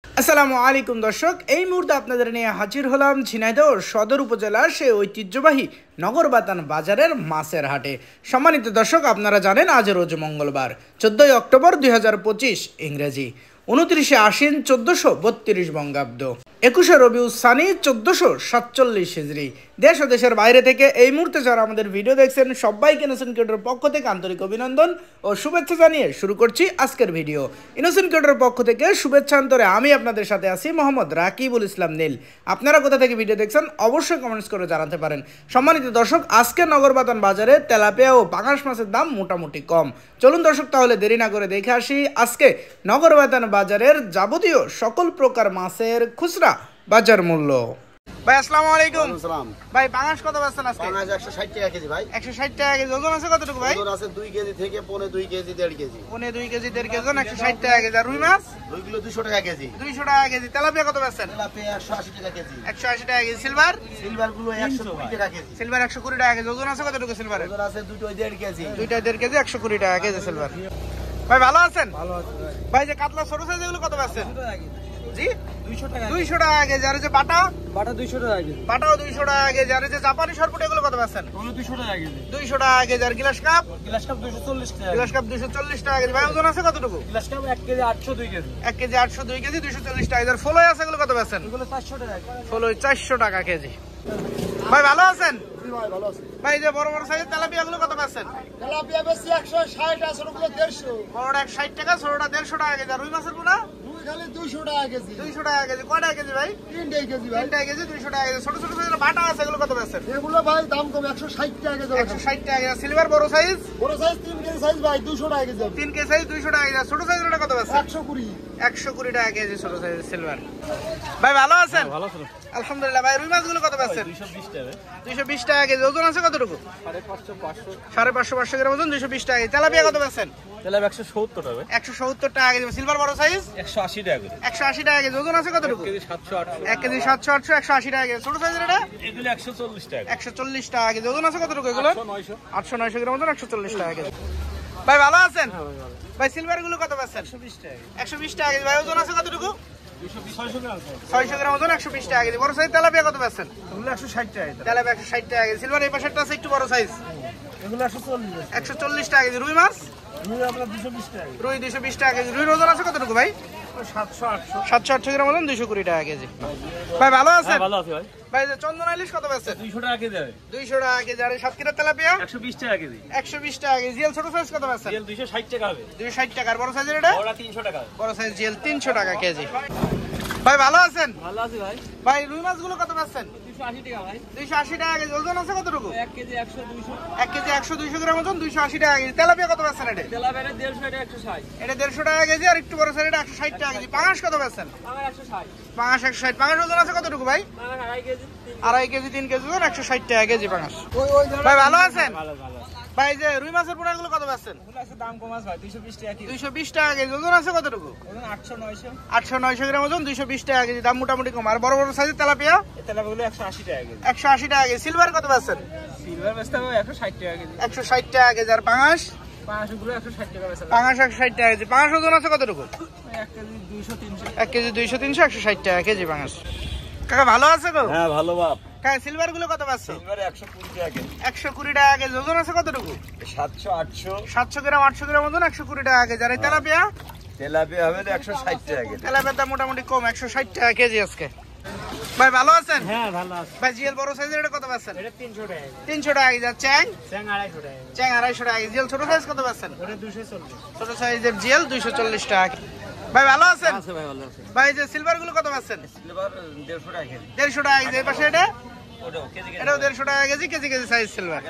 আসসালামু আলাইকুম দর্শক, এই মুহূর্তে আপনাদের নিয়ে হাজির হলাম ঝিনাইদহ সদর উপজেলার সেই ঐতিহ্যবাহী নগরবাতান বাজারের মাছের হাটে। সম্মানিত দর্শক, আপনারা জানেন আজ রোজ মঙ্গলবার 14 অক্টোবর 2025 ইংরেজি, 29 আশ্বিন 1432 বঙ্গাব্দ, 21 রবিউল সানি 1447 হিজরি। দেশ ও দেশের বাইরে থেকে এই মুহূর্তে যারা আমাদের ভিডিও দেখছেন সবাইকে ইনোসেন্ট ক্রিয়েটরের পক্ষ থেকে আন্তরিক অভিনন্দন ও শুভেচ্ছা জানিয়ে শুরু করছি আজকের ভিডিও। ইনোসেন্ট ক্রিয়েটরের পক্ষ থেকে শুভেচ্ছা অন্তরে আমি আপনাদের সাথে আছি মোহাম্মদ রাকিবুল ইসলাম নীল। আপনারা কোথা থেকে ভিডিও দেখছেন অবশ্যই কমেন্টস করে জানাতে পারেন। সম্মানিত দর্শক, আজকে নগরবাতান বাজারে তেলাপিয়া ও পাঙাশ মাছের দাম মোটামুটি কম। চলুন দর্শক, তাহলে দেরি না করে দেখে আসি আজকে নগরবাতান বাজারের যাবতীয় সকল প্রকার মাছের খুচরা বাজার মূল্য। ভাই আসসালামু আলাইকুম। ভাই পাঙাশ কত বেচছেন আজকে? পাঙাশ 160 টাকা কেজি ভাই। 160 টাকা কেজি। ওজন আছে কতটুকু ভাই? ওজন আছে 2 কেজি থেকে পৌনে 2 কেজি 1.5 কেজি। পৌনে 2 কেজি 1.5 কেজি, 160 টাকা কেজি। আর রুই মাছ? রুই কিলো 200 টাকা কেজি। 200 টাকা কেজি। তেলাপিয়া কত বেচছেন? তেলাপিয়া 180 টাকা কেজি। 180 টাকা কেজি। সিলভার? সিলভার গুলো 120 টাকা কেজি। সিলভার 120 টাকা কেজি। ওজন আছে কতটুকু সিলভারে? ওজন আছে 2.5 কেজি। 2.5 কেজি, 120 টাকা কেজি সিলভার। ভাই ভালো আছেন? ভালো আছে ভাই। ভাই যে কাতলা ছোট সাইজ এগুলো কত বেচছেন? 200 টাকা কেজি। জি 200 টাকা। 200 টাকা কেজি। আর যে বাটা? বাটা 200 টাকা কেজি। বাটাও 200 টাকা কেজি। আর যে জাপানি সরপুট এগুলো কত বেচছেন? ওগুলো 200 টাকা কেজি। 200 টাকা কেজি। আর গ্লাস কাপ? গ্লাস কাপ 240 টাকা। গ্লাস কাপ 240 টাকা কেজি। ভাই ওজন আছে কতটুকু? Glass cup 1 KG 802 KG. 1 KG 802 KG, 240 টাকা। আর ফলই আছে এগুলো কত বেচছেন? এগুলো 400 টাকা। ফলই 400 টাকা কেজি। ভাই ভালো আছেন? জি ভাই ভালো আছে। ভাই যে বড় বড় সাইজের তেলাপিয়া গুলো কত বেচছেন? তেলাপিয়া বেশি 160 আছে, ওগুলো 150। বড়টা 160 টাকা, ছোটটা 150 টাকা কেজি। আর রুই মাছের পোনা? রুই খালি 200 টাকা কেজি। 200 টাকা কেজি। কয় টাকা কেজি ভাই? 3 কেজি ভাই। 3 টাকা কেজি, 200 টাকা কেজি। ছোট ছোট সাইজের বাটা আছে এগুলো কত বেচছেন? এগুলো ভাই দাম কম 160 টাকা কেজি। 160 টাকা কেজি। সিলভার বড় সাইজ? বড় সাইজ 3 কেজি সাইজ ভাই 200 টাকা কেজি। 3 কেজি সাইজ 200 টাকা কেজি। ছোট সাইজের কত বেচছেন? 120। 120 টাকা কেজি ছোট সাইজের সিলভার। ভাই ভালো আছেন? ভালো আছে। আলহামদুলিল্লাহ। ভাই রুই মাছগুলো কত বেচছেন? 220 টাকা। 220 টাকা কেজি। ওজন আছে কতটুকু? 550 গ্রাম ওজন, 220 টাকা কেজি। তেলাপিয়া কত বেচছেন? তেলাপ 170 টাকা। 170 টাকা কেজি। সিলভার বড় সাইজ? 180 টাকা করে। 180 টাকা কেজি। ওজন আছে কতটুকু? 1 কেজি 700 800। 1 কেজি 700 800, 180 টাকা কেজি। ছোট সাইজের এটা? এগুলো 140 টাকা। 140 টাকা কেজি। ওজন আছে কতটুকু এগুলো? 900। 800 900 গ্রাম ওজন, 140 টাকা কেজি। ভাই ভালো আছেন? ভাই সিলভার গুলো কত বেচছেন? 120 টাকা। 120 টাকা কেজি। ভাই ওজন আছে কতটুকু? 600 গ্রাম। 600 গ্রাম ওজন, 120 টাকা কেজি। বড় সাইজ তেলাপিয়া কত বেচছেন? এগুলো 160 টাকা। তেলাপিয়া 160 টাকা কেজি। সিলভার এই পাশেরটা আছে একটু বড় সাইজ, এগুলো 140। 140 টাকা কেজি। রুই মাছ? রুই আপনার 220 টাকা। রুই 220 টাকা কেজি। রুইর ওজন আছে কতটুকু ভাই? 700 800। 700 800 গ্রাম ওজন, 220 টাকা কেজি। ভাই ভালো আছেন? ভালো আছে ভাই। ভাই যে চন্দনা ইলিশ কত বেচছেন? 200 টাকা কেজি। 200 টাকা কেজি। আর এই সাতক্ষীরা তেলাপিয়া? 120 টাকা কেজি। 120 টাকা কেজি। জিএল ছোট সাইজ কত বেচছেন? তেল 260 টাকা হবে। 260 টাকা। আর বড় সাইজের এটা? ওটা 300 টাকা। বড় সাইজ জিএল 300 টাকা কেজি। ভাই ভালো আছেন? ভালো আছে ভাই। ভাই রুই মাছগুলো কত বেচছেন? 280 টাকা ভাই। 280 টাকা কেজি। ওজন আছে কতটুকু? 1 কেজি 100 200। 1 কেজি 100 200 গ্রাম ওজন, 280 টাকা কেজি। তেলাপিয়া কত বেচছেন এটা? তেলাপিয়া 150 টাকা 160। এটা 150 টাকা কেজি। আর একটু বড় সাইজ এটা 160 টাকা কেজি। পাঙাশ কত বেচছেন? আমার 160। পাঙাশ 160। পাঙাশ ওজন আছে কতটুকু ভাই? আমার 2.5 কেজি। 2.5 কেজি 3 কেজি ওজন, 160 টাকা কেজি পাঙাশ। ভাই ভালো আছেন? ভালো ভালো। ভাই যে রুই মাছের পোনাগুলো কত বেচছেন? এগুলো আছে দাম কম আছে ভাই 220 টাকা কেজি। 220 টাকা কেজি। ওজন আছে কতটুকু? ওজন 800 900। 800 900 গ্রাম ওজন, 220 টাকা কেজি। দাম মোটামুটি কম। আর বড় বড় সাইজের তেলাপিয়া? এই তেলাপিয়াগুলো 180 টাকা কেজি। 180 টাকা কেজি। সিলভার কত বেচছেন? সিলভার বেচতে হবে 160 টাকা কেজি। 160 টাকা কেজি। আর পাঙাশ? পাঁচগুলো 160 টাকা বেচতে হবে। পাঙাশ 160 টাকা কেজি। পাঙাশ ওজন আছে কতটুকু? 1 কেজি 200 300। 1 কেজি 200 300, 160 টাকা কেজি পাঙাশ। কাকা ভালো আছে তো? হ্যাঁ ভালো বাপ। কাকা সিলভার গুলো কত পাচ্ছ? সিলভার 120 টাকা কেজি। 120 টাকা কেজি। ওজন আছে কতটুকু? 700 800। 700 গ্রাম 800 গ্রাম ওজন, 120 টাকা কেজি। আর এই তেলাপিয়া? তেলাপিয়া হবে 160 টাকা কেজি। তেলাপিয়ার দাম মোটামুটি কম, 160 টাকা কেজি আজকে। ভাই ভালো আছেন? হ্যাঁ ভালো আছে। ভাই জিএল বড় সাইজের এটা কত পাচ্ছেন? এটা 300 টাকা। 300 টাকা কেজি। আর চ্যাং? চ্যাং 250 টাকা। চ্যাং 250 টাকা কেজি। জিএল ছোট সাইজ কত পাচ্ছেন? ওটা 240। ছোট সাইজের জিএল 240 টাকা। ভাই ভালো আছেন? আছে ভাই ভালো আছে। ভাই যে সিলভার গুলো কত পাচ্ছেন? সিলভার 150 টাকা কেজি। 150 টাকা কেজি। এই পাশে এটা? ওটা কেজি কেজি। এটাও 150 টাকা KG, KG KG size silver.